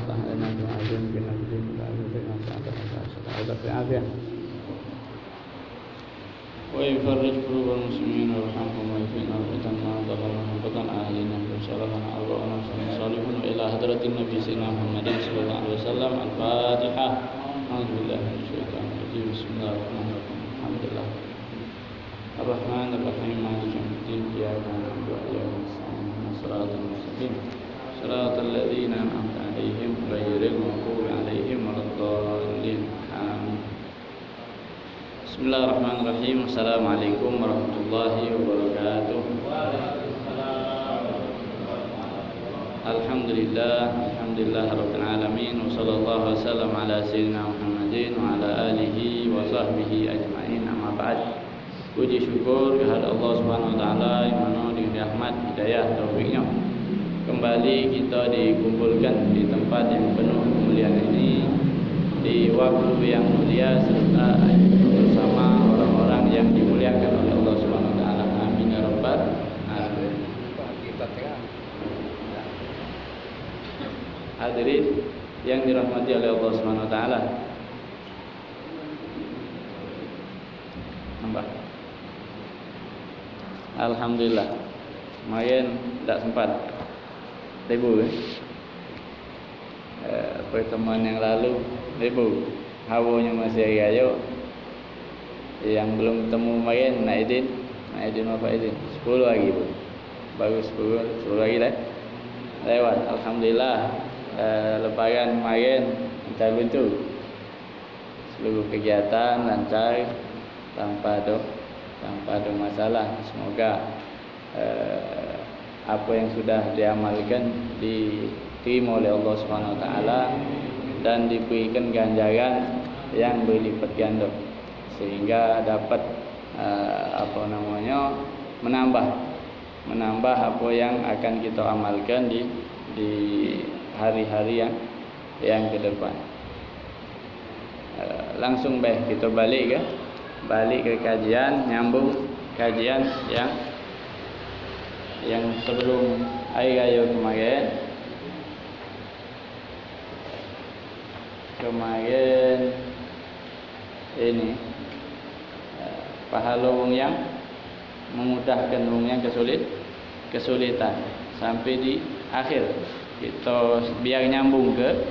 وافتح لنا بعلم بنجد لا يزينا سعادة سعادة عافية ويفرج قلوب المسلمين ويرحمهم ويكفينا الفتن ما ضرهم بدن أهلنا وشرفنا أرواحنا صالحون إلى حضرة النبي سيدنا محمد صلى الله عليه وسلم. الفاتحة. أعوذ بالله من الشيطان الرجيم. بسم الله الرحمن الرحيم. الحمد لله الرحمن الرحيم مالك يوم الدين إياك نعبد وإياك نستعين اهدنا الصراط المستقيم صراط الذين أنعمت عليهم غير المغضوب عليهم ولا الضالين. آمين. Bismillahirrahmanirrahim. Assalamualaikum warahmatullahi wabarakatuh. Alhamdulillah rabbil alamin wa sallallahu wasallam ala sayyidina Muhammadin wa ala alihi wa sahbihi ajma'in. Amma ba'd. Puji syukur kepada Allah Subhanahu wa taala yang mana dengan rahmat, hidayah, taufiknya kembali kita dikumpulkan di tempat yang penuh kemuliaan ini di waktu yang mulia serta bersama orang-orang yang dimuliakan oleh Allah Subhanahu wa taala. Amin ya rabbal alamin. Hadirin yang dirahmati oleh Allah Subhanahu wa taala. Alhamdulillah. Kemarin tidak sempat ribu pertemuan yang lalu ribu hawanya masih ayo yang belum ketemu kemarin Naidin apa Aidin 10 lagi bu, baru 10 lagi lah lewat. Alhamdulillah lebaran kemarin kita bentuk seluruh kegiatan lancar tanpa ada masalah. Semoga apa yang sudah diamalkan diterima oleh Allah Subhanahu wa taala dan diberikan ganjaran yang berlipat ganda sehingga dapat menambah apa yang akan kita amalkan di hari-hari yang ke depan. Langsung kita balik ke kajian, nyambung kajian yang sebelum hari raya kemarin ini pahala wong yang memudahkan wong yang kesulitan sampai di akhir. Kita biar nyambung ke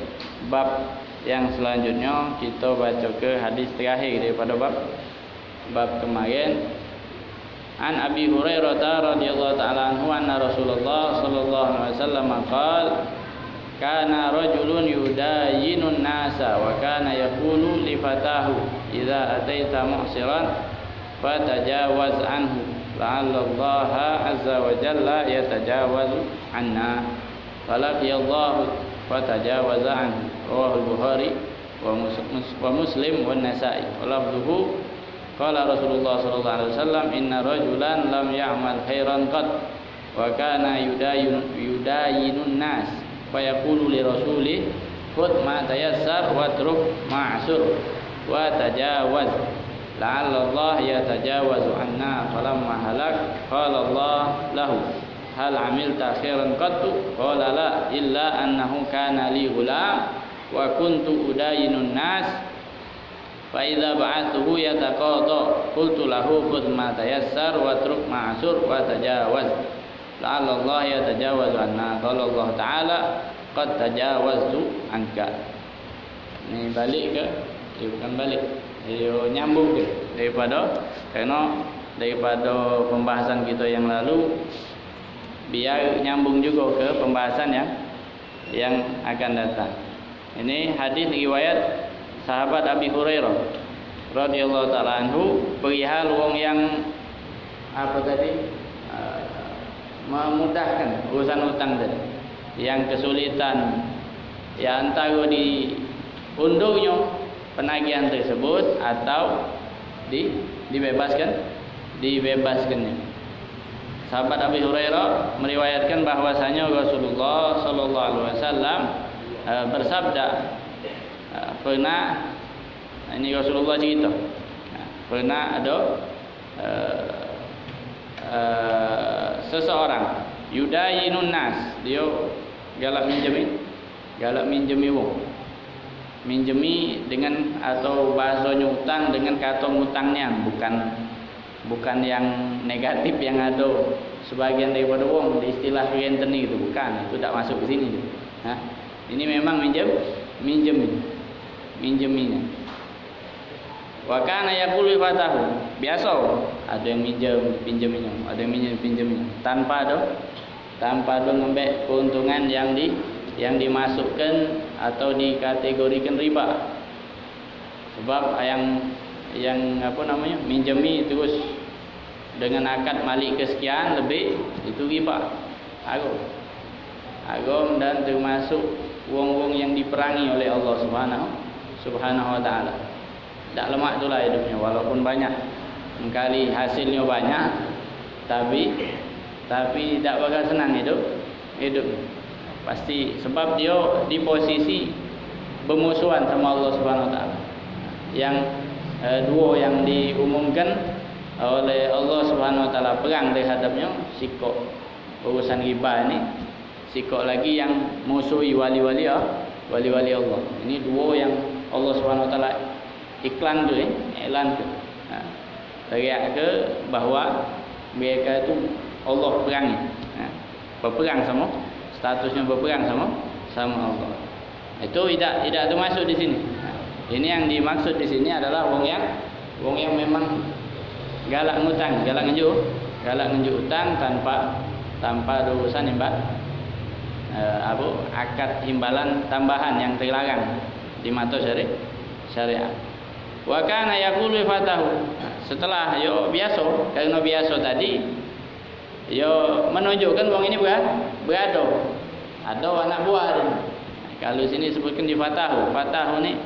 bab yang selanjutnya, kita baca ke hadis terakhir daripada bab kemarin. An Abi Hurairah radhiyallahu ta'ala anhu anna Rasulullah sallallahu alaihi wasallam qala kana rajulun yudayinun nasa wa kana yaqulu li fatahu idza ataita mu'siran fatajawaz anhu la'alla Allah azza wa jalla yatajawazu anna falaqiyallahu fatajawaza anhu. Rawahu Bukhari wa Muslim wa Nasa'i. Lafzuhu qala Rasulullah sallallahu alaihi wasallam inna rajulan lam ya'mal khairan qad wa kana yudayinun nas fa yaqulu li rasulih khudh ma tayassar wa truk ma'sur wa tajawaz la'alla Allah yatajawazu anna. Falamma halak qala Allah lahu hal amilta khairan qattu qala la illa annahu kana li ghulam wa kuntu udayinun nas fa idza ba'athuhu yataqadha qultu lahu khudh ma tayassar wa truk ma'sur wa tajawaz la'alla Allah yatajawazu anna. Qala Allah ta'ala qad tajawaztu anka. Ini balik ke bukan balik, nyambung ke daripada pembahasan kita yang lalu, biar nyambung juga ke pembahasan yang akan datang. Ini hadis riwayat sahabat Abi Hurairah radhiyallahu ta'ala anhu perihal wong yang memudahkan urusan hutang tadi, yang kesulitan ya antara diundurnya penagihan tersebut atau dibebaskannya. Sahabat Abi Hurairah meriwayatkan bahwasanya Rasulullah sallallahu alaihi wasallam bersabda, pernah ini Rasulullah cerita, pernah ada seseorang yudayinun nas, dia galak minjemin galak minjemi wong. Minjemi dengan atau bahasanya utang dengan kata ngutangnya, bukan yang negatif yang ada sebagian daripada wong di istilah renteni itu, bukan, itu tak masuk ke sini. Nah, ini memang minjeminya. Wa kana yaqulu fatahu, biasa ada yang pinjeminya, ada yang pinjeminya tanpa ada ngambil keuntungan yang dimasukkan atau dikategorikan riba. Sebab yang apa namanya, minjemi terus dengan akad malik kesekian lebih, itu riba. Agam dan termasuk wong-wong yang diperangi oleh Allah Subhanahu wa taala. Tak lemak itulah hidupnya, walaupun banyak. Mengkali hasilnya banyak, tapi tak bakal senang hidup. Pasti sebab dia di posisi bermusuhan sama Allah Subhanahu wa taala. Yang dua yang diumumkan oleh Allah Subhanahu wa taala perang terhadapnya, sikok urusan riba ini, sikok lagi yang musuhi wali-wali Allah. Ini dua yang Allah Subhanahu wa taala iklan tu, teriak ke bahawa mereka itu Allah perangi. Berperang sama, statusnya berperang sama Allah. Itu tidak termasuk di sini. Ini yang dimaksud di sini adalah wong yang memang galak ngutang, galak ngejuk utang tanpa ada urusan akad imbalan tambahan yang terlarang di mata syariat. Wa kana yaqulu fatahu, setelah karena biasa tadi menunjukkan wong ini berado anak buah dia. Kalau sini sebutkan di fatahu ni,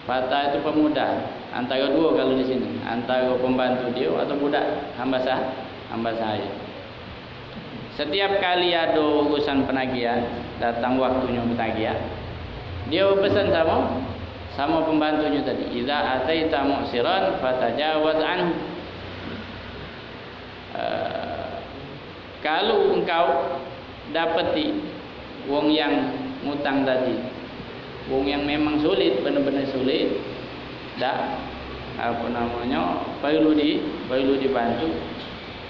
fatah itu pemuda, antara dua kalau di sini, antara pembantu dia atau budak hamba sahaya. Setiap kali ada urusan penagihan, datang waktunya bertagihan, dia pesan sama pembantunya tadi, idza ataita mu'siran fatajawaz anhu. Kalau engkau dapati wong yang ngutang tadi, wong yang memang sulit, benar-benar sulit, perlu dibantu,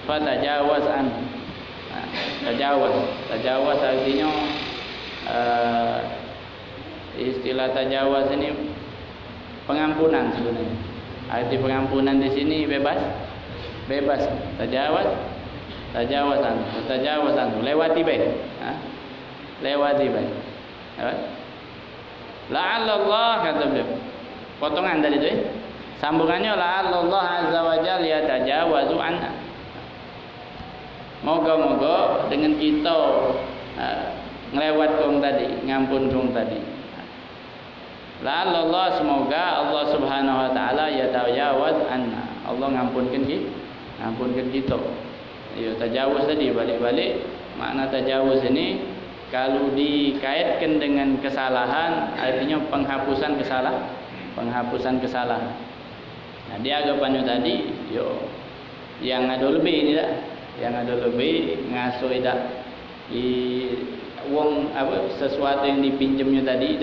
fatajawaz anhu. Tajawaz artinya istilah tajawaz ini pengampunan sebenarnya. Arti pengampunan di sini bebas. Tajawaz anhu, lewati baik. Lewati baik. La'allallah, kata beliau. Potongan tadi tu sambungannya la'allallah azza wa jalla yatajawazu anna. Moga-moga dengan kita ngelewat kong tadi, ngampun kong tadi. La'allallah, semoga Allah Subhanahu wa taala yatajawaz anna. Allah ngampunkan kita. Ya, tajawuz tadi balik-balik makna tajawuz ini kalau dikaitkan dengan kesalahan artinya penghapusan kesalahan. Nah, dia anggapannya tadi yang ada lebih ini tak? Yang ada lebih ngasuh tidak sesuatu yang dipinjamnya tadi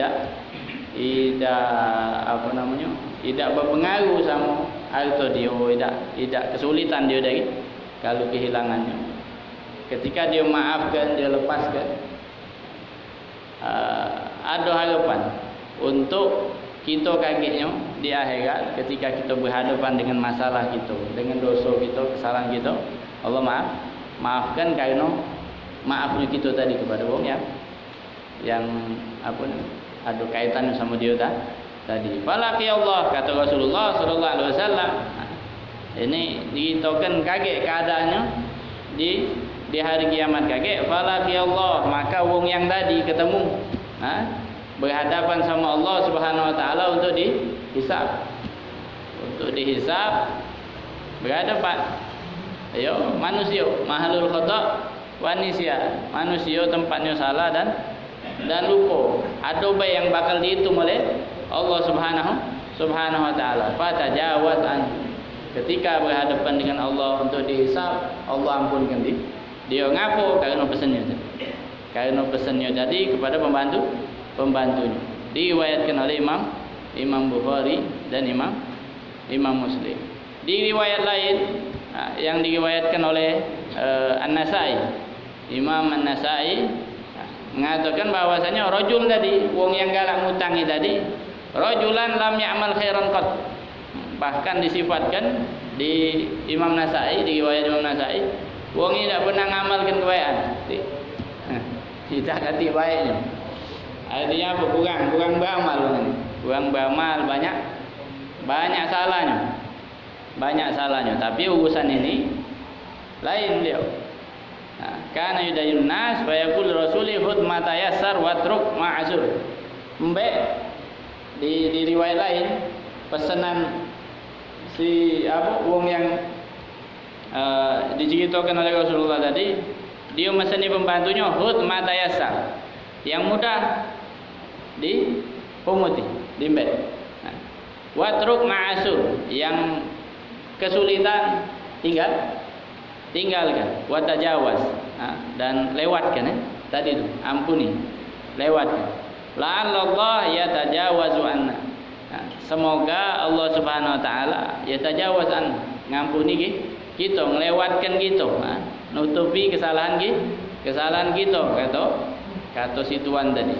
tidak berpengaruh sama harta dia, tidak kesulitan dia dari kalau kehilangannya. Ketika dia maafkan, dia lepaskan, ada harapan untuk kita kagetnya di akhirat ketika kita berhadapan dengan masalah kita, dengan dosa kita, kesalahan kita. Allah maafkan karena maafnya kita tadi kepada orang yang ada kaitan sama dia tadi. Falaqi Allah, kata Rasulullah sallallahu alaihi wasallam. Ini ditoken kaget keadaannya di hari kiamat kaget. Falaqi Allah, maka wong yang tadi ketemu berhadapan sama Allah Subhanahu wa taala untuk dihisab berhadapan. Manusia mahalul khata' wa nisyan, manusia tempatnya salah dan lupa. Ada baik yang bakal dihitung oleh Allah Subhanahu wa taala. Fatajawaz an, ketika berhadapan dengan Allah untuk dihisab, Allah ampunkan dia. Ngapo? Karena pesannya tadi kepada pembantu pembantunya. Diriwayatkan oleh Imam Bukhari dan Imam Muslim. Di riwayat lain yang diriwayatkan oleh An-Nasai, Imam An-Nasai mengatakan bahwasanya rajul tadi, wong yang galak ngutangi tadi, rajulan lam ya'mal khairan qat. Bahkan disifatkan di Imam Nasai, di riwayat Imam Nasai, wong ini tidak pernah ngamalkan kebaikan. Tidak kati baiknya. Artinya apa? Kurang beramal, kurang beramal, banyak salahnya. Banyak salahnya, tapi urusan ini lain beliau. Kana yudayun nas fa yaqul rasuli khudh ma tayassar watruk ma azur. Di riwayat lain pesanan si wong yang diceritakan oleh Rasulullah tadi, dia meseni pembantunya khudh ma tayassar, yang mudah dipunguti, diembet. Watruk ma azur, yang kesulitan tinggalkan. Watajawaz, dan lewatkan tadi itu, ampuni, lewatkan. La'allallah yatajawazu anna. Semoga Allah Subhanahu wa taala yatajawaz anna, ngampuni kita, ngelewatkan kita, nutupi kesalahan kita, kata si tuan tadi.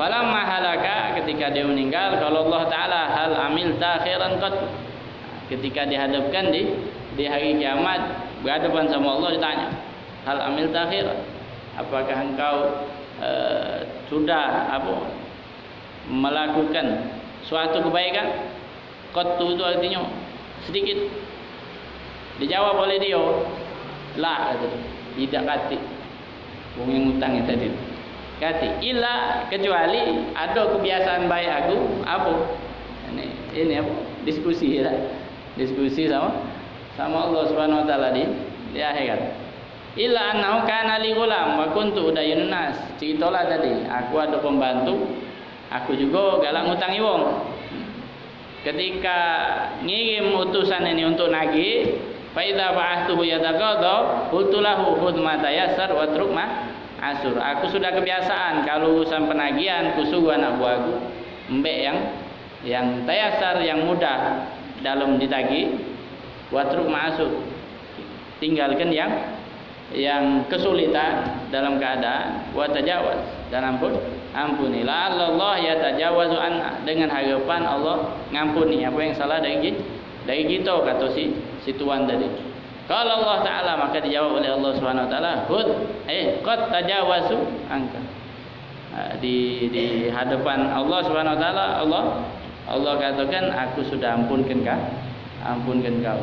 Falamma halaka, ketika dia meninggal, kalau Allah taala hal amilta khairan qat, ketika dihadapkan di hari kiamat, berhadapan sama Allah, ditanya, hal amil takhir, apakah engkau sudah melakukan suatu kebaikan? Qattu itu artinya sedikit. Dijawab oleh dia, la, tidak kati. Wong yang ngutang tadi kati, illa, kecuali ada kebiasaan baik aku, apa? Ini apa? Diskusi sama Allah Subhanahu wa taala di akhirat. Illa annahu kana li ghulam wa kuntu udayun nas. Ceritalah tadi, aku ada pembantu, aku juga galak ngutangi wong. Ketika ngirim utusan ini untuk nagih, fa idza ba'athu yataqadha qultu lahu khudh ma tayassar wa truk ma asur. Aku sudah kebiasaan kalau urusan penagihan kusuruh anak buahku mbek yang tayassar, yang mudah dalam ditagih, watruk ma'asur, tinggalkan yang kesulitan dalam keadaan, watajawaz, dan ampuni. La'allallah yatajawazu anna, dengan harapan Allah ngampuni apa yang salah dari kita, kata si tuan tadi. Kalau Allah taala, maka dijawab oleh Allah Subhanahu wa taala, qad tajawazu anka. Di hadapan Allah Subhanahu wa taala, Allah katakan, aku sudah ampunkan kau.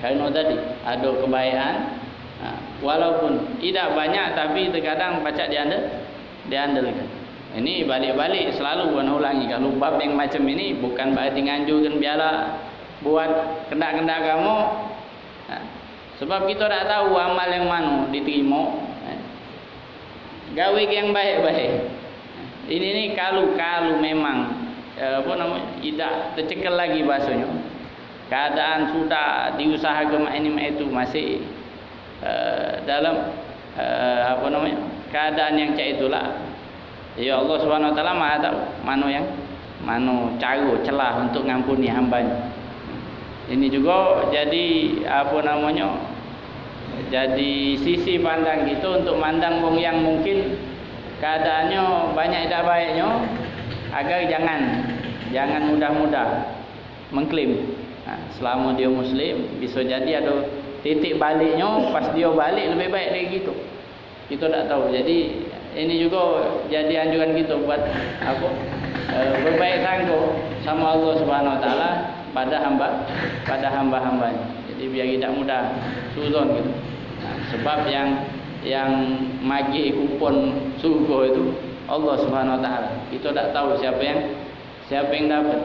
Karena tadi ada kebaikan, walaupun tidak banyak, tapi terkadang pacak diandalkan. Ini balik-balik selalu ulangi. Kalau bab yang macam ini bukan berarti nganjurkan biarlah buat kendak-kendak kamu, sebab kita tak tahu amal yang mana diterima. Gawe yang baik-baik. Ini kalau memang tidak tercekel lagi bahasanya, keadaan sudah diusahakan ini itu masih dalam keadaan yang cak itulah, ya Allah Subhanahu wa taala Maha tahu mana cara celah untuk ngampuni hambanya. Ini juga jadi jadi sisi pandang kita untuk mandang wong yang mungkin keadaannya banyak tidak baiknya, agar jangan mudah-mudah mengklaim. Selama dia muslim, bisa jadi ada titik baliknya, pas dia balik lebih baik dari gitu. Kita tak tahu. Jadi ini juga jadi anjuran kita buat berbaik sangka sama Allah Subhanahu wa taala pada hamba-hambanya. Jadi biar tidak mudah suzon gitu. Sebab yang magi kupon surga itu Allah Subhanahu wa taala. Kita tak tahu siapa yang dapat.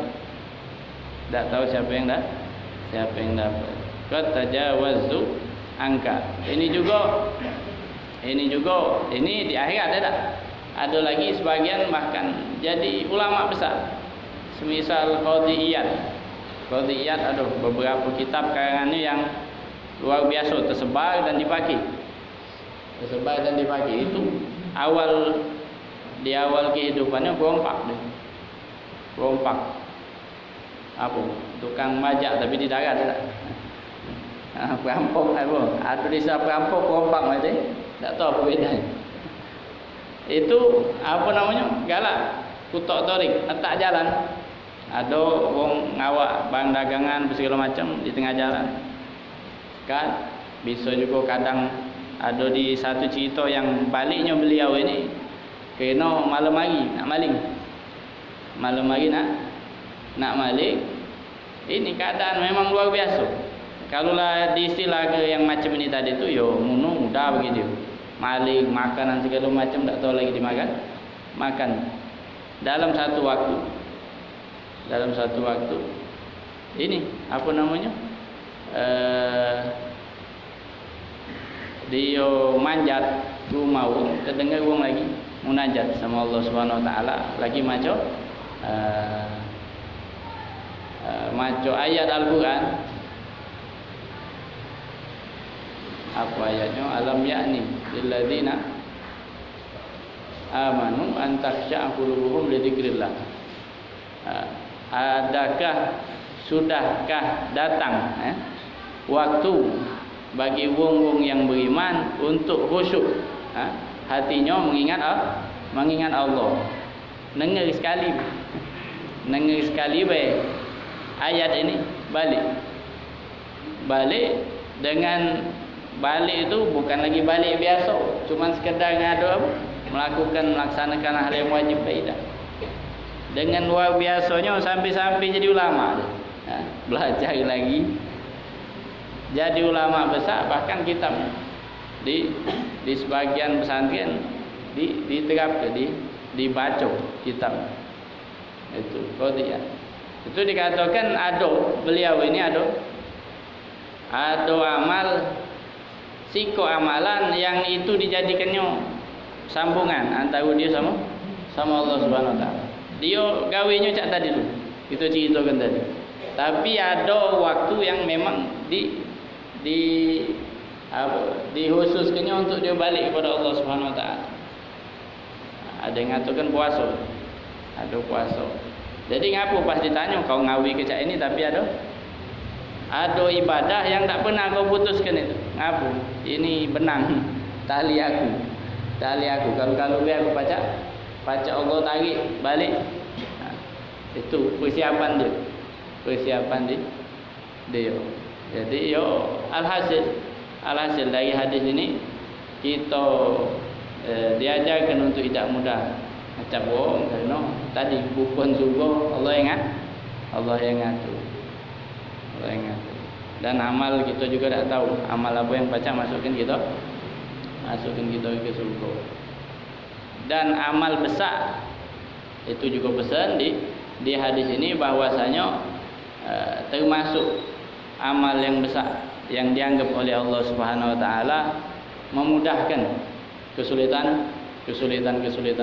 Tak tahu siapa yang dapat. Qad tajawazu angka. Ini di akhirat ada lagi sebagian bahkan jadi ulama besar. Semisal Qadhiyat ada beberapa kitab karangannya yang luar biasa tersebar dan dipakai. Itu awal di awal kehidupannya berompak dia. Berompak. Apa? Tukang majak tapi di darat tak? Perampok apa? Atau desa perampok berompak macam tak tahu apa bedanya. Itu apa namanya? Galak. Kutok torik, letak jalan. Ada orang ngawak barang dagangan segala macam di tengah jalan. Kan bisa juga kadang ada di satu cerita yang baliknya beliau ini kena malam hari nak maling. Malam hari nak maling. Ini keadaan memang luar biasa. Kalaulah diistilah ke yang macam ini tadi tu yo mudah begitu. Maling, makanan segala macam tak tahu lagi dimakan. Makan dalam satu waktu ini apa namanya? Dia manjat rumah orang, terdengar orang lagi munajat sama Allah Subhanahu Wa Taala lagi macam ayat Al-Quran. Apa ayatnya? Alam ya'ni lilladzina amanu an takhsha'a qulubuhum li dzikrillah. Adakah sudahkah datang waktu bagi wong-wong yang beriman untuk khusyuk hatinya mengingat Allah. Dengar sekali baik ayat ini balik dengan balik itu bukan lagi balik biasa, cuma sekedar ngadu melaksanakan hal yang wajib tidak. Dengan luar biasanya sampai jadi ulama, belajar lagi, jadi ulama besar, bahkan kitab di sebagian pesantren diterapkan, dibaca kitab itu. Itu dikatakan beliau ini ada amal amalan yang itu dijadikannya sambungan antara dia sama Allah Subhanahu Wa Taala. Dia gawinya cak tadi tu, itu ceritakan tadi. Tapi ada waktu yang memang dikhususkannya untuk dia balik kepada Allah Subhanahu Wa Taala. Ada yang mengatakan puasa, ada puasa. Jadi ngapa pas ditanya kau ngawi ke cak ini tapi ada ibadah yang tak pernah kau putuskan itu. Ngapa? Ini benang tali aku. Kalau biar aku baca Allah tarik balik. Itu persiapan dia. Jadi alhasil dari hadis ini kita diajarkan untuk tidak mudah macam bohong kerana tadi bukan juga Allah yang ngatur. Dan amal kita juga tak tahu amal apa yang baca masukkan kita ke surga. Dan amal besar itu juga pesan di hadis ini bahwasanya termasuk amal yang besar yang dianggap oleh Allah Subhanahu Wa Taala memudahkan kesulitan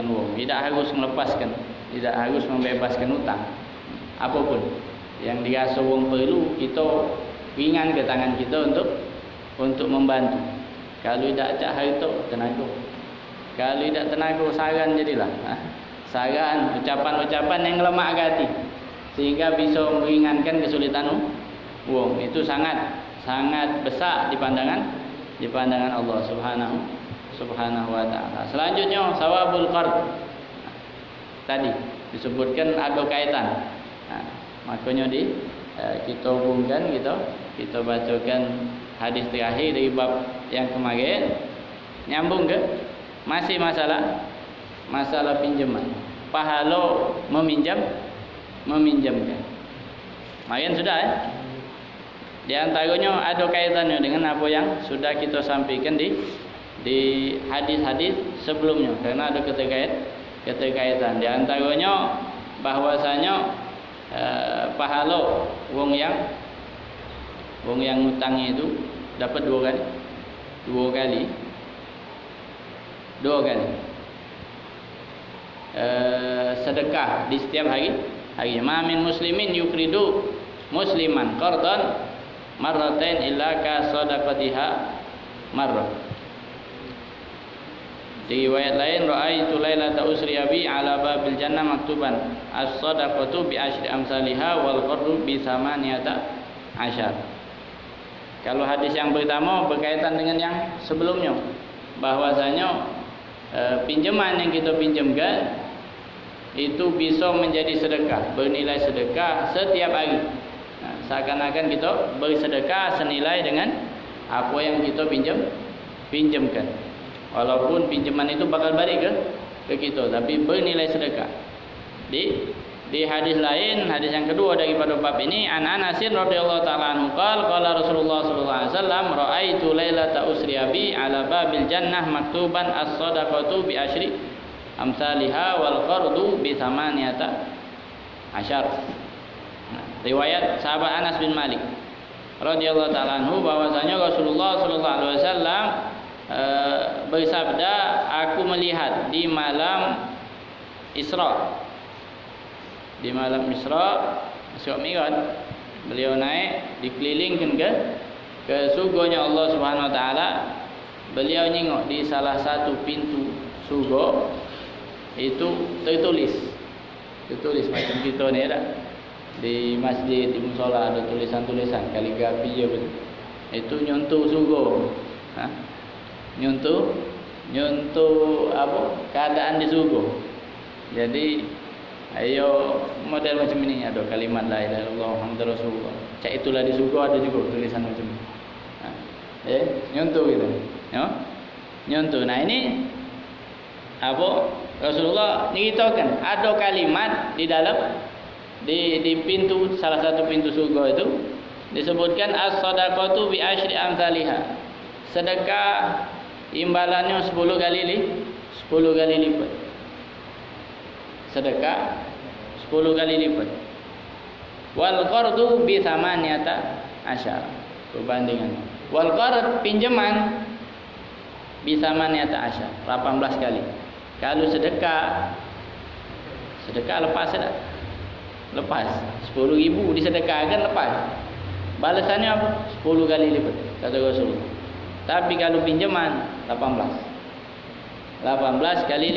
wong. Tidak harus melepaskan, tidak harus membebaskan hutang apapun yang dirasa wong perlu, kita ringan ke tangan kita untuk membantu. Kalau tidak cak harta tenaga, kalau tidak tenaga saran jadilah saran, ucapan yang lemak hati sehingga bisa meringankan kesulitan wong. Itu sangat besar di pandangan Allah Subhanahu Wa Taala. Selanjutnya sawabul qard. Tadi disebutkan ada kaitan. Makanya kita hubungkan kita bacakan hadis terakhir dari bab yang kemarin, nyambung ke masih masalah pinjaman, pahala meminjamkan. Kemarin sudah di antaranya ada kaitannya dengan apa yang sudah kita sampaikan di hadis-hadis sebelumnya, karena ada keterkaitan. Di antaranya bahwasanya pahala wong yang ngutangnya itu dapat dua kali sedekah di setiap hari. Ma min muslimin yukridu musliman qardan marratain illa ka sadaqatiha marrah. Di riwayat lain, ra'aitu lailata usriya bi ala babil jannah maktuban as-sadaqatu bi asyri amsalihha wal qardu bi samaniyata asyar. Kalau hadis yang pertama berkaitan dengan yang sebelumnya, bahwasanya pinjaman yang kita pinjamkan itu bisa menjadi sedekah, bernilai sedekah setiap hari. Nah, seakan-akan kita bersedekah senilai dengan apa yang kita pinjamkan. Walaupun pinjaman itu bakal balik ke kita, tapi bernilai sedekah. Di hadis lain, hadis yang kedua daripada bab ini, an Anasin radhiyallahu taala anhu qala Rasulullah sallallahu alaihi wasallam raaitu lailata usriya bi ala babil jannah maktuban as-sadaqatu bi asyri amsalihha wal qardu bi samaniyata asyar. Riwayat sahabat Anas bin Malik radhiyallahu taala anhu bahwasanya Rasulullah sallallahu alaihi wasallam bersabda, aku melihat di malam Isra, di malam Isra Mi'raj, beliau naik dikelilingkan ke surganya Allah Subhanahu wa taala. Beliau nengok di salah satu pintu surga itu tertulis macam kita ni dah di masjid, di musola ada tulisan-tulisan kaligrafi je betul. Itu nyontoh surga. Nyontoh apa? Keadaan di surga. Jadi ayo model macam ini, ada kalimat la ilaha illallah Muhammadur Rasulullah. Cak itulah di surga ada juga tulisan macam ni. Nyontoh gitu. Ya. Nyontoh. Nah, ini apa? Rasulullah ceritakan ada kalimat di dalam di pintu, salah satu pintu surga itu disebutkan as-sadaqatu bi asyri amsalihha. Sedekah imbalannya 10 kali lipat. Sedekah 10 kali lipat. Wal qardu bi samaniyata asyar. Perbandingannya. Wal qard pinjaman bi samaniyata asyar, 18 kali. Kalau sedekah lepas dah. Lepas 10,000 disedekahkan lepas. Balasannya apa? 10 kali lipat kata Rasulullah. Tapi kalau pinjaman 18 kali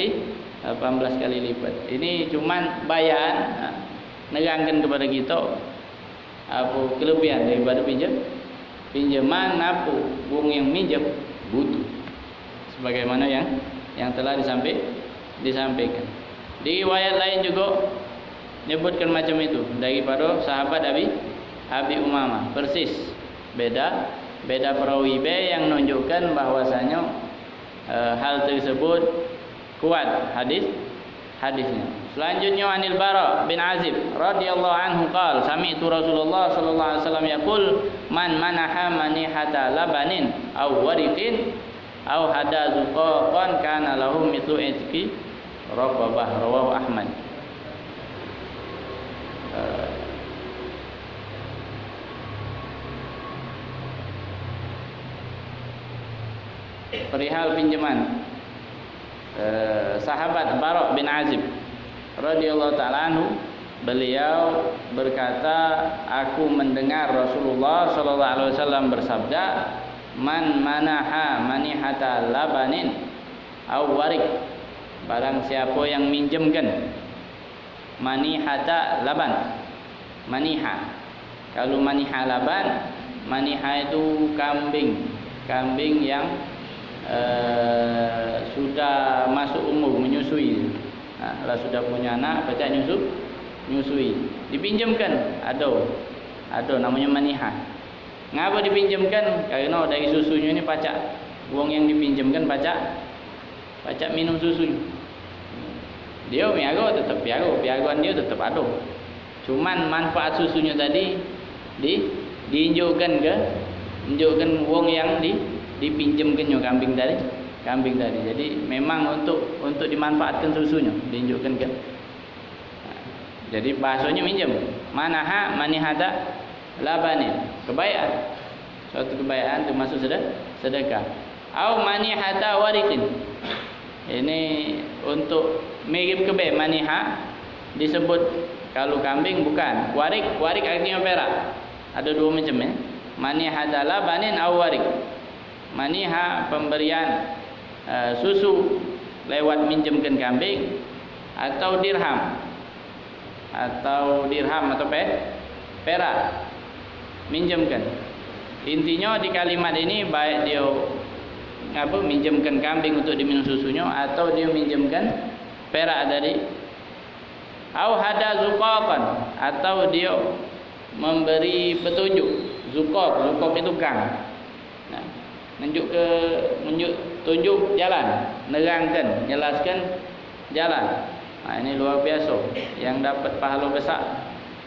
lipat. Ini cuman bayan nerangkan kepada kita apa kelebihan daripada pinjaman, apa wong yang minjam butuh. Sebagaimana yang telah disampaikan. Di riwayat lain juga menyebutkan macam itu daripada sahabat Abi Umamah. Persis beda perawi B yang menunjukkan bahwasanya hal tersebut kuat hadisnya. Selanjutnya anil Bara bin Azib radhiyallahu anhu qala sami'tu Rasulullah sallallahu alaihi wasallam yaqul man manaha manihata labanin aw wariqin aw hada zuqaqan kana lahu mithlu itqi raqabah, rawahu Ahmad. Perihal pinjaman sahabat Bara bin Azib radhiyallahu taala anhu, beliau berkata, aku mendengar Rasulullah sallallahu alaihi wasallam bersabda, man manaha manihata labanin aw warik, barang siapa yang minjamkan manihata laban. Maniha, kalau maniha laban, maniha itu kambing yang sudah masuk umur menyusui. Kalau sudah punya anak, pacak nyusui. Dipinjamkan, ada namanya maniha. Ngapa dipinjamkan? Karena dari susunya ini pacak, wong yang dipinjamkan pacak minum susu. Dia piara tetap piagaan dia tetap ada. Cuman manfaat susunya tadi diinjukkan wong yang dipinjamkannya kambing tadi. Jadi memang untuk dimanfaatkan susunya diinjukkan ke. Jadi bahasanya minjam. Manaha manihata labanin, kebaikan. Suatu kebaikan termasuk sedekah. Au manihata wariqin. Ini untuk mirip kebe. Maniha disebut kalau kambing bukan. Warik artinya perak. Ada dua macam ya. Manihata labanin au warik. Maniha pemberian susu lewat minjemkan kambing atau dirham atau perak, minjemkan. Intinya di kalimat ini baik dia minjemkan kambing untuk diminum susunya atau dia minjemkan perak tadi, au hada zuqaqan, atau dia memberi petunjuk. Zuqaq itu gang. Nah, tunjuk jalan, nerangkan, jelaskan jalan. Nah, ini luar biasa yang dapat pahala besar.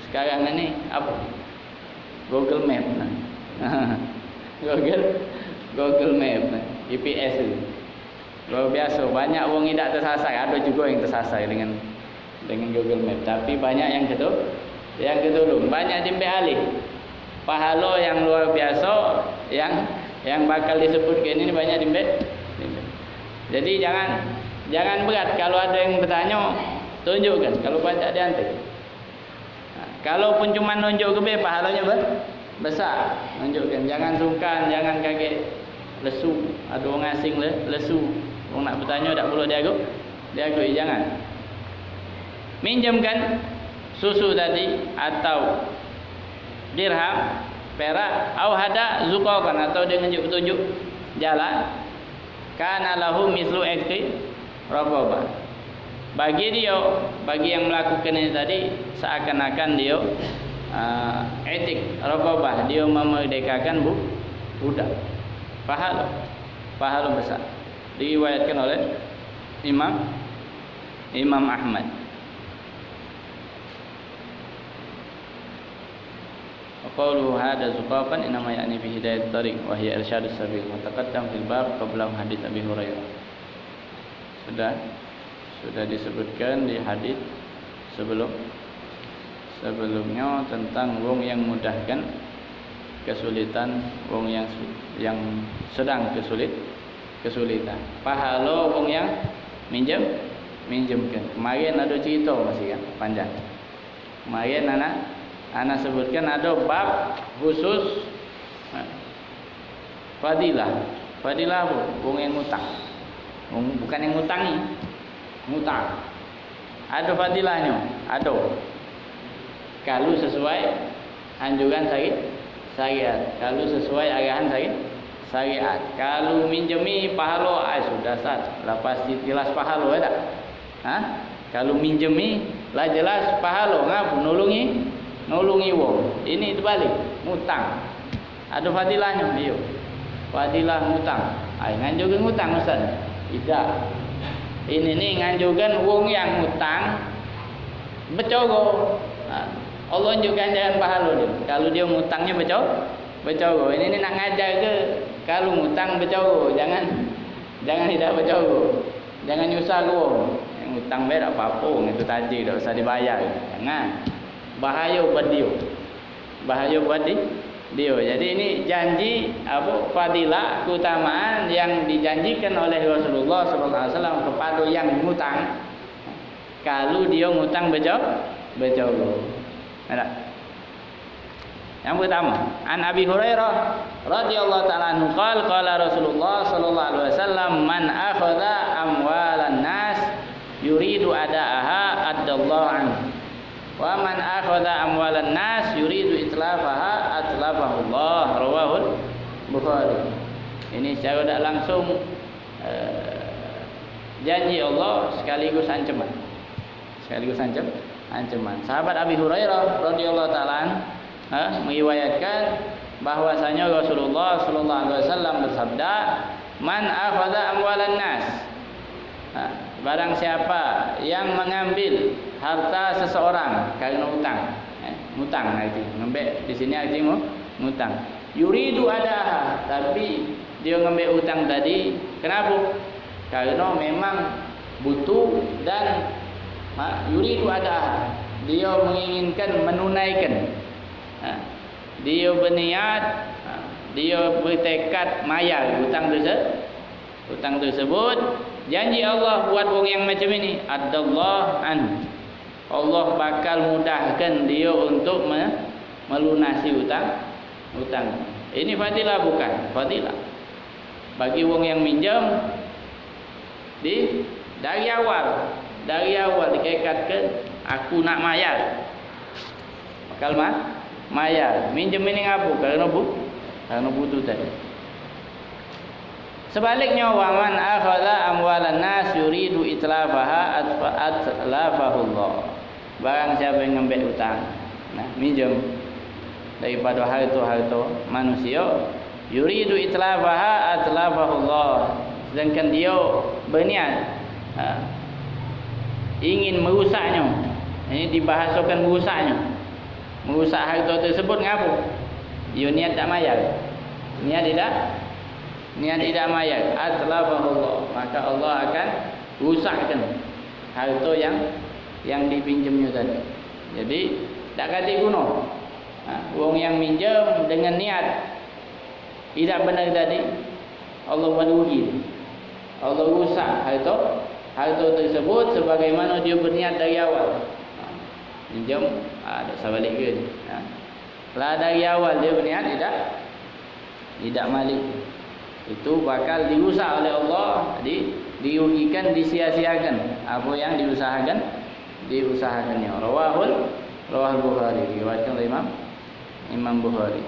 Sekarang ini apa? Google Map. Nah. Google Map, GPS itu. Luar biasa, banyak orang tidak tersasar, ada juga yang tersasar dengan Google Map. Tapi banyak yang ketulung, banyak diambil alih. Pahala yang luar biasa yang bakal disebutkan ini banyak diambil. Jadi jangan berat kalau ada yang bertanya, tunjukkan. Kalau banyak diantar. Nah, kalaupun cuma nunjuk ke pahalanya besar, tunjukkan. Jangan sungkan, jangan kaget, lesu. Ada orang asing lesu. Orang nak bertanya tak perlu diagui, jangan. Minjamkan susu tadi atau dirham, perak, au hada zuqaqan, atau dia tunjuk petunjuk jalan. Kana lahu mislu ikti raqabah. Bagi yang melakukan ini tadi seakan-akan dia etik raqabah, dia memerdekakan budak. Pahala besar. Diriwayatkan oleh Imam Ahmad. Qauluhu hada zuqaqan inma ya'ni bi hidayat tariq wa hiya irsyadus sabil wa taqaddam fil bab qabla hadits Abi Hurairah. Sudah disebutkan di hadis sebelumnya tentang wong yang mudahkan kesulitan, wong yang sedang kesulitan. Pahala wong yang minjemkan. Kemarin ada cerita masih kan panjang. Kemarin anak sebutkan ada bab khusus fadilah apa? Wong yang ngutang. Bukan yang ngutangi. Ngutang. Ada fadilahnya, ada. Kalau sesuai anjuran syariat, kalau sesuai arahan syariat. Kalau minjemi pahala sudah sat, lah pasti jelas pahala tak? Kalau minjemi lah jelas pahala, ngapa nolongi wong. Ini terbalik, ngutang. Ada fadilahnya dia. Fadilah ngutang. Nganjurkan ngutang Ustaz? Tidak. Ini nganjurkan wong yang ngutang bercoro. Allah juga jangan pahala dia. Kalau dia ngutangnya bercoro. Ini nak ngajar ke kalau ngutang bercoro, jangan tidak bercoro. Jangan nyusah ke wong. Yang ngutang tak apa-apa, itu tajir tak usah dibayar. Jangan. Bahaya buat dia. Jadi ini janji fadilah, keutamaan yang dijanjikan oleh Rasulullah SAW kepada yang ngutang. Kalau dia ngutang bercoro. Ada. Yang pertama, an Abi Hurairah radhiyallahu ta'ala anhu qala Rasulullah sallallahu alaihi wasallam, man akhadha amwalan nas yuridu adaaha addallahu anhu. Wa man akhadha amwalan nas yuridu itlafaha atlafahu Allah. Rawahul Bukhari. Ini secara tak langsung janji Allah sekaligus ancaman. Sahabat Abi Hurairah radhiyallahu taala meriwayatkan bahwasanya Rasulullah sallallahu alaihi wasallam bersabda, man akhadha amwalan nas. Barang siapa yang mengambil harta seseorang karena ngutang itu. Ngambil di sini artinya ngutang. Yuridu adaha, tapi dia ngambil utang tadi kenapa? Karena memang butuh dan yuridu adaha. Dia menginginkan menunaikan. Dia berniat, dia bertekad mayar utang tersebut. Janji Allah buat orang yang macam ini, addallahu anhu. Allah bakal mudahkan dia untuk melunasi utang. Ini fadilah bukan? Fadilah. Bagi orang yang minjam Dari awal dikekatkan aku nak mayar. Bakal mayar. Minjem ini apa? Karena butuh tadi. Sebaliknya waman akhadha amwalan nas yuridu itlafaha atlafahullah. Barang siapa yang ngambil hutang, minjem daripada harta manusia, yuridu itlafaha atlafahullah, sedangkan dia berniat ingin merusaknya. Ini dibahasakan merusak harta tersebut. Ngapa? Dia niat tak mayar. Niat tidak mayar, atlafahullah, maka Allah akan rusakkan harta yang dipinjamnya tadi. Jadi tak kata guna. Wong yang minjam dengan niat tidak benar tadi, Allah merugi. Allah rusak harta tersebut sebagaimana dia berniat dari awal. Minjam tak sabalik ke. Lah dari awal dia berniat tidak malik, itu bakal dirusak oleh Allah, dirugikan, disia-siakan apa yang diusahakannya. Rawahul Bukhari, riwayatkan oleh Imam Bukhari.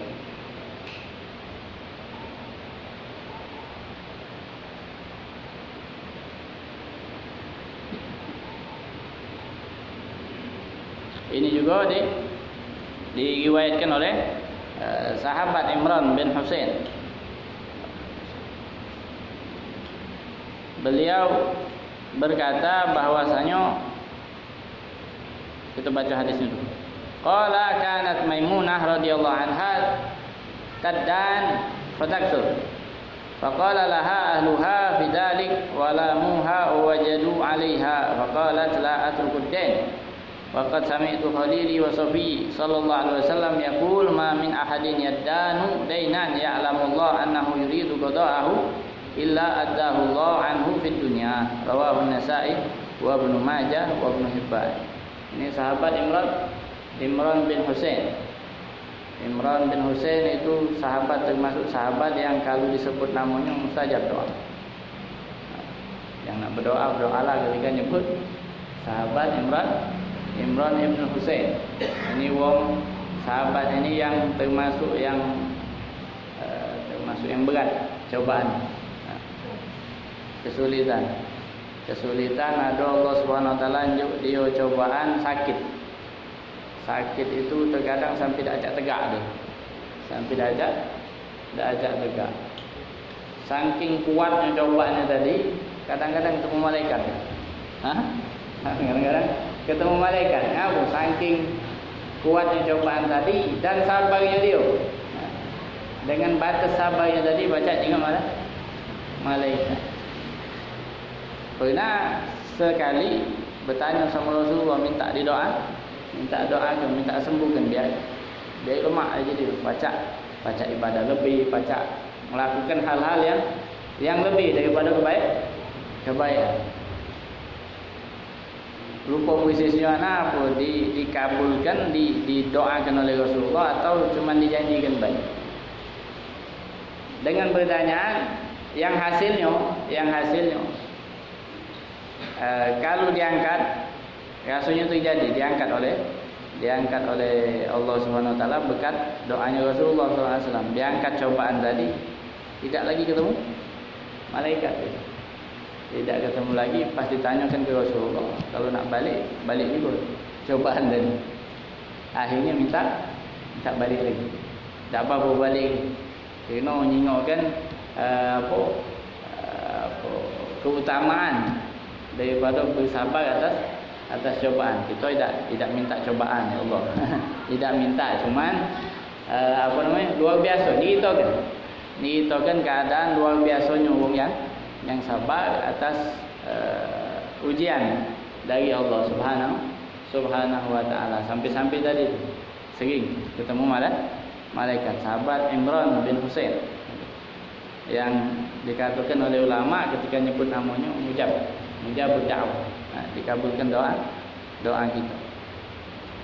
Ini juga diriwayatkan oleh sahabat Imran bin Husain. Beliau berkata bahwasanya, kita baca hadisnya dulu. Qala kanat Maimunah radhiyallahu anha kaddan fataktur. Faqala laha ahluha fi dzalik wa lamuha wa wajadu 'alaiha faqalat la atruku ad-dain. Wa qad sami'tu khalili wa safi sallallahu alaihi wasallam yaqul ma min ahadin yaddanu dainan ya'lamu Allah annahu yuridu qada'ahu illa addahu Allah anhu fid dunya. Rawahu An-Nasa'i wa Ibnu Majah wa Ibnu Hibban. Ini sahabat Imran bin Husain. Imran bin Husain itu sahabat, termasuk sahabat yang kalau disebut namanya mustajab doa. Yang nak berdoalah ketika nyebut sahabat Imran bin Husain. Ini wong sahabat ini yang termasuk yang berat cobaan. Kesulitan ada Allah Subhanahu wa taala dia cobaan sakit. Sakit itu terkadang sampai tak ajak tegak dia. Sampai tak ajak tegak. Saking kuatnya cobaannya tadi, kadang-kadang ketemu malaikat. Kadang-kadang ketemu malaikat. Ngapa? Saking kuatnya cobaan tadi dan sabarnya dia. Dengan batas sabarnya tadi baca juga malaikat. Pernah sekali bertanya sama Rasulullah, minta doa, minta sembuhkan biar lemak aja dia. Baca ibadah lebih, melakukan hal-hal yang lebih daripada kebaikan. Lupa posisinya apa, dikabulkan, didoakan oleh Rasulullah atau cuma dijanjikan baik. Dengan pertanyaan yang hasilnya kalau diangkat, rasanya terjadi diangkat oleh Allah Subhanahu wa taala berkat doanya Rasulullah SAW. Diangkat cobaan tadi, tidak lagi ketemu malaikat. Tidak ketemu lagi, pas ditanyakan ke Rasulullah, kalau nak balik juga cobaan tadi. Akhirnya minta balik lagi. Tak apa balik. Kena menyingokkan keutamaan daripada bersabar atas cobaan. Kita tidak minta cobaan ya Allah. Tidak minta, cuman luar biasa diitakan keadaan luar biasanya wong yang sabar atas ujian dari Allah Subhanahu wa taala. Sampai tadi sering ketemu malaikat. Sahabat Imran bin Husain yang dikatakan oleh ulama ketika nyebut namanya mujab da'wah, dikabulkan doa kita.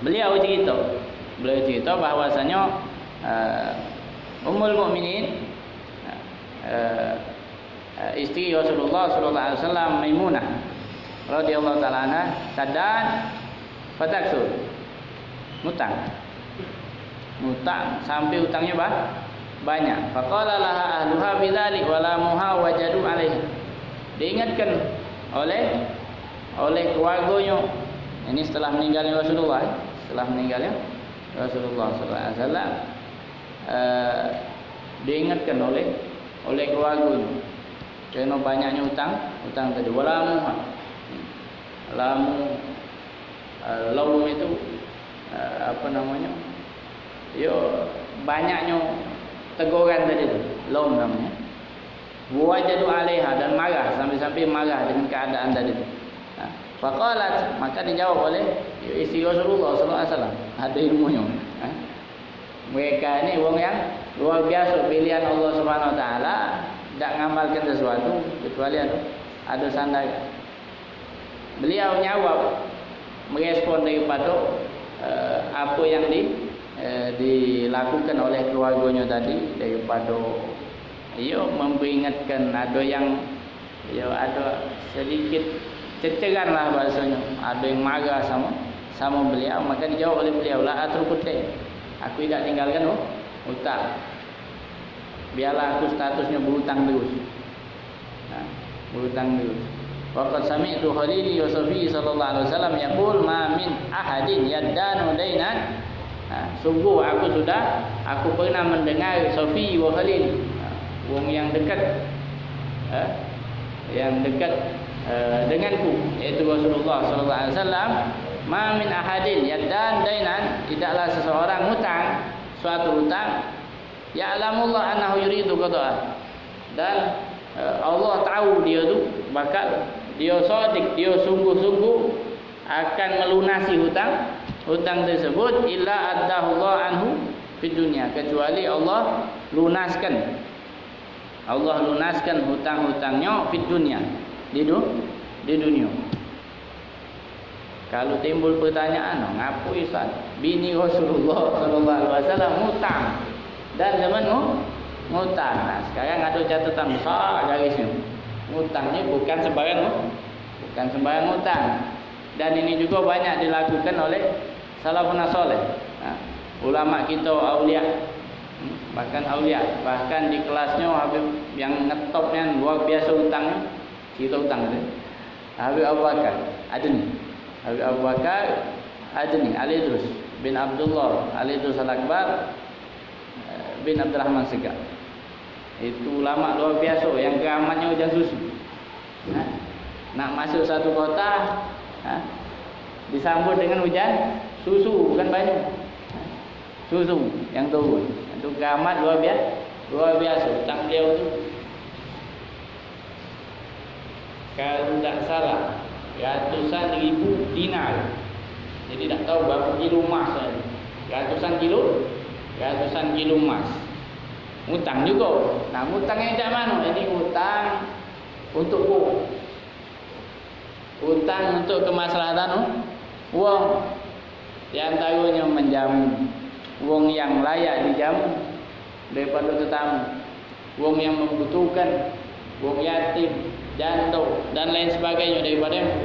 Beliau cerita bahwasanya Ummul Mukminin, istri Rasulullah sallallahu alaihi wasallam Maimunah radhiyallahu ta'ala anha sadan fataksu. Ngutang sampai utangnya banyak. Faqala laha ahluha bidzalik walamuha wajadu alaihi. Diingatkan oleh keluarganya. Ini setelah meninggalnya Rasulullah. Setelah meninggalnya Rasulullah sallallahu alaihi wasallam, diingatkan oleh keluarganya. Kerana banyaknya utang tadi. Walamuha. Laum itu apa namanya? Banyaknya teguran tadi tu. Laum namanya. Wajadu alaiha, dan marah sampai marah dengan keadaan tadi tu. Faqalat, maka dijawab oleh isteri Rasulullah sallallahu alaihi wasallam. Ada ilmunya. Mereka ni orang yang luar biasa, pilihan Allah Subhanahu wa taala, tak ngamalkan sesuatu kecuali ada sandaran. Beliau jawab merespon daripada apa yang dilakukan oleh keluarganya tadi, daripada memperingatkan, ada yang ada sedikit ceceran lah bahasanya, ada yang marah sama beliau. Maka dijawab oleh beliau, la atrukute, aku tidak tinggalkan hutang, biarlah aku statusnya berhutang terus. Berhutang terus. Waqad sami'tu Khalili wa Safi sallallahu alaihi wasallam yaqul ma min ahadin yaddanu dainan. Sungguh aku pernah mendengar Safi wa Khalil, wong yang dekat denganku, yaitu Rasulullah sallallahu alaihi wasallam, ma min ahadin yaddan dainan, tidaklah seseorang hutang suatu hutang, ya'lamullah annahu yuridu qada'a, dan Allah tahu dia tu bakal, dia shadiq, dia sungguh-sungguh akan melunasi hutang tersebut, illa addahullah anhu fid dunya, kecuali Allah lunaskan hutang-hutangnya fid dunya, di dunia. Kalau timbul pertanyaan, ngapo Ustaz, bini Rasulullah sallallahu alaihi wasallam hutang dan zaman ngutang. Nah, sekarang ada catatan besar garisnya. Ngutangnya bukan sembarang hutang. Dan ini juga banyak dilakukan oleh salafun saleh. Nah, ulama kita aulia, bahkan di kelasnya Habib yang ngetopnya luar biasa hutangnya, kita hutang tu. Habib Abu Bakar Adni Al-Idrus bin Abdullah Al-Idrus Al-Akbar bin Abdurrahman Segar. Itu ulama luar biasa yang keramatnya hujan susu. Nak masuk satu kota, disambut dengan hujan susu, bukan banyak. Susu yang turun. Itu keramat luar biasa. Hutang beliau tu, kalau tak salah, ratusan ribu dinar. Jadi tak tahu berapa kilo emas tadi. Ratusan kilo emas. Hutang juga. Nah, hutang yang macam mana? Ini hutang untuk hutang untuk kemaslahatan wong. Di antaranya menjamu wong yang layak dijamu daripada tetamu, wong yang membutuhkan, wong yatim, jatuh dan lain sebagainya daripada yang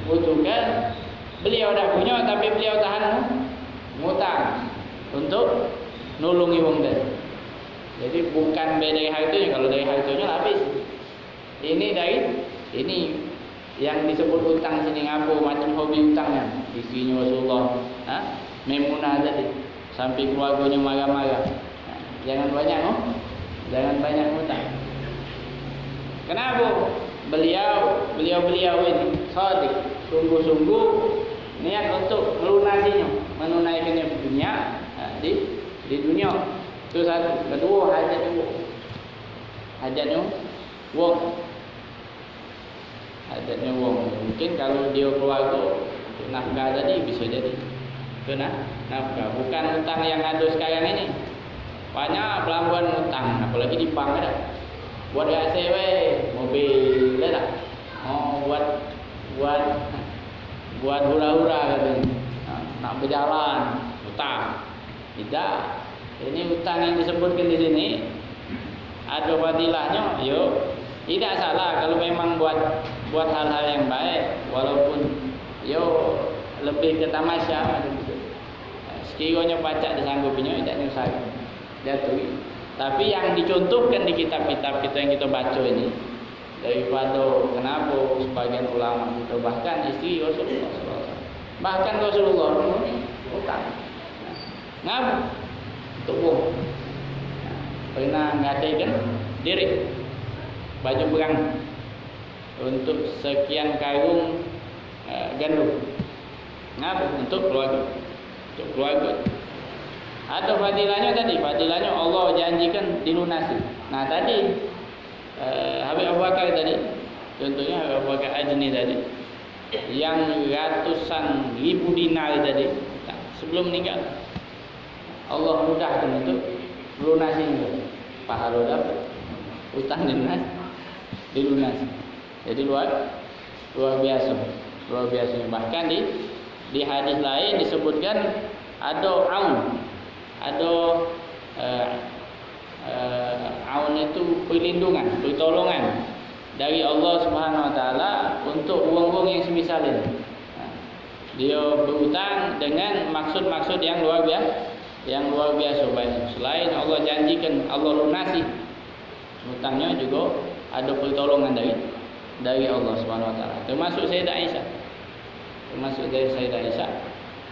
butuhkan. Beliau dah punya tapi beliau tahan ngutang untuk nolongi wong tadi. Jadi bukan dari hartanya, kalau dari hartanya habis. Ini yang disebut hutang sini ngapo macam hobi hutangnya. Isinya Rasulullah, Maimunah tadi, sampai keluarganya marah-marah. Jangan banyak hutang. Kenapa? Beliau ini shadiq, sungguh-sungguh niat untuk melunasinya, menunaikannya di dunia, di dunia. Itu satu. Kedua, hajatnya wong. Mungkin kalau dia keluarga nafkah tadi bisa jadi nafkah. Bukan hutang yang ada sekarang ini. Banyak pelabuhan hutang, apalagi di bank ada. Buat ACW, mobil dah. Buat hura-hura katanya. Nak berjalan, hutang. Tidak. Ini hutang yang disebutkan di sini ada fadilahnya. Tidak salah kalau memang buat hal-hal yang baik, walaupun lebih ke tamasya gitu. Sekiranya pacak disanggupinya tidak nyusah jatuh. Tapi yang dicontohkan di kitab-kitab kita yang kita baca ini, daripada kenapa sebagian ulama itu bahkan istri Rasulullah SAW, bahkan Rasulullah utang ngapa untuk buang, pernah ngatakan diri baju perang untuk sekian karung gandum, ngapa untuk keluarga. Ada fadilahnya tadi, fadilahnya Allah janjikan dilunasi. Nah tadi Habib Abu Bakar tadi, contohnya Habib Abu Bakar Ajni tadi, yang ratusan ribu dinar tadi, sebelum meninggal Allah mudahkan untuk lunasi itu. Pahala dapat, utang dilunasi. Jadi luar biasa, luar biasa. Bahkan di hadis lain disebutkan ada aun itu perlindungan, pertolongan dari Allah Subhanahu Wa Taala untuk uang-uang yang semisal ini. Dia berhutang dengan maksud-maksud yang luar biasa banyak. Selain Allah janjikan Allah lunasi hutangnya, juga ada pertolongan dari Allah Subhanahu Wa Taala. Termasuk Sayyidah Aisyah,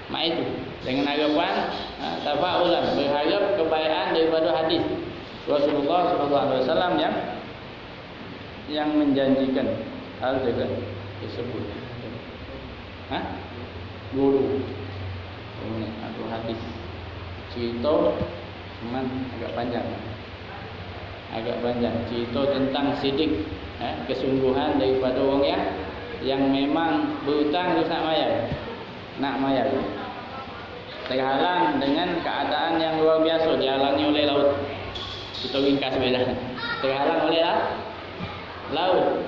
mak itu dengan harapan tafaulan, berharap kebaikan daripada hadis Rasulullah SAW yang menjanjikan hal tersebut. Guru ini atau hadis cerita cuman agak panjang cerita tentang sidik, kesungguhan daripada orang yang memang berhutang terus nak mayar, terhalang dengan keadaan yang luar biasa, dihalangi oleh laut. Kita ringkas beda, terhalang oleh laut,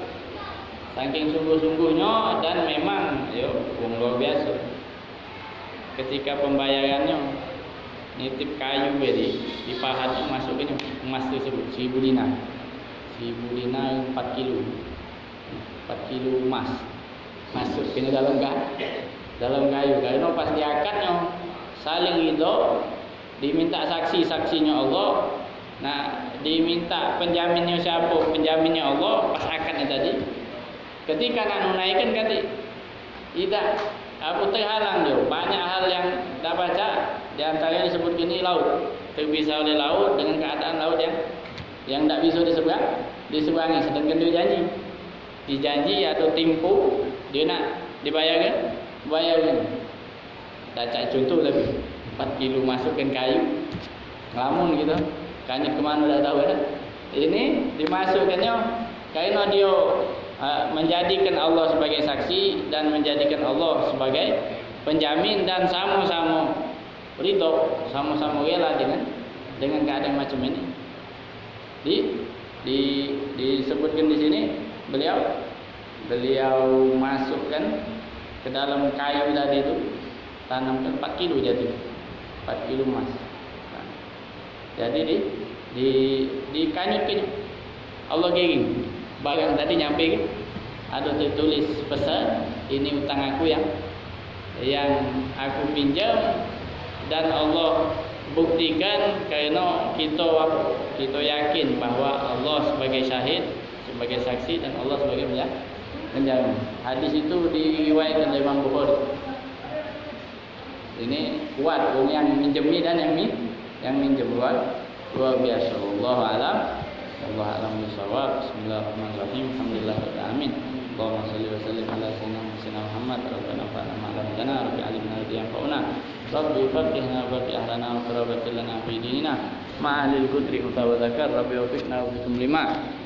saking sungguh-sungguhnya, dan memang uang luar biasa. Ketika pembayarannya nitip kayu di pahatnya, masukin emas tersebut 1000 dinar, 4 kilo emas masuk ke dalam kayu. Karena pas diakatnya saling ridho, diminta saksinya Allah. Nah, diminta penjaminnya siapa? Penjaminnya Allah. Pas akadnya tadi, ketika nak menunaikan tidak, aku terhalang dia. Banyak hal yang tak baca, di antaranya disebut gini, laut terpisah oleh laut dengan keadaan laut yang tak bisa diseberangi. Sedangkan dia dijanji atau timpu, dia nak dibayarkan. Tak contoh tapi 4 kilo masukkan kayu, ngelamun gitu, kanyut kemana tak tahu kan. Ini dimasukkannya karena dia menjadikan Allah sebagai saksi dan menjadikan Allah sebagai penjamin, dan sama-sama ridho, sama-sama rela dengan keadaan macam ini. Disebutkan di sini beliau masukkan ke dalam kayu tadi itu, tanamkan 4 kilo jadi 4 kilo emas. Jadi dikanyutkan Allah giring. Barang tadi nyampe ada tertulis pesan, ini utang aku yang aku pinjam, dan Allah buktikan karena kita yakin bahwa Allah sebagai syahid, sebagai saksi, dan Allah sebagai penjamin. Hadis itu diriwayatkan oleh Imam Bukhari. Ini kuat orang yang minjemi dan yang minjem, luar biasa. Wallahu a'lam. Allah a'lam bishawab. Bismillahirrahmanirrahim. Alhamdulillahirabbil alamin. Allahumma shalli wa sallim ala sayyidina Muhammad. Rabbana fa'alna ma 'allamtana, rabbi 'allimna alladhi yanfa'una, rabbi faqihna wa ahlana wa qarabatil lana fi dinina ma'alil qudri wa dzakar, rabbi wafiqna wa bikum lima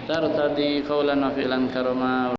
tartadi qawlan wa fi'lan karama.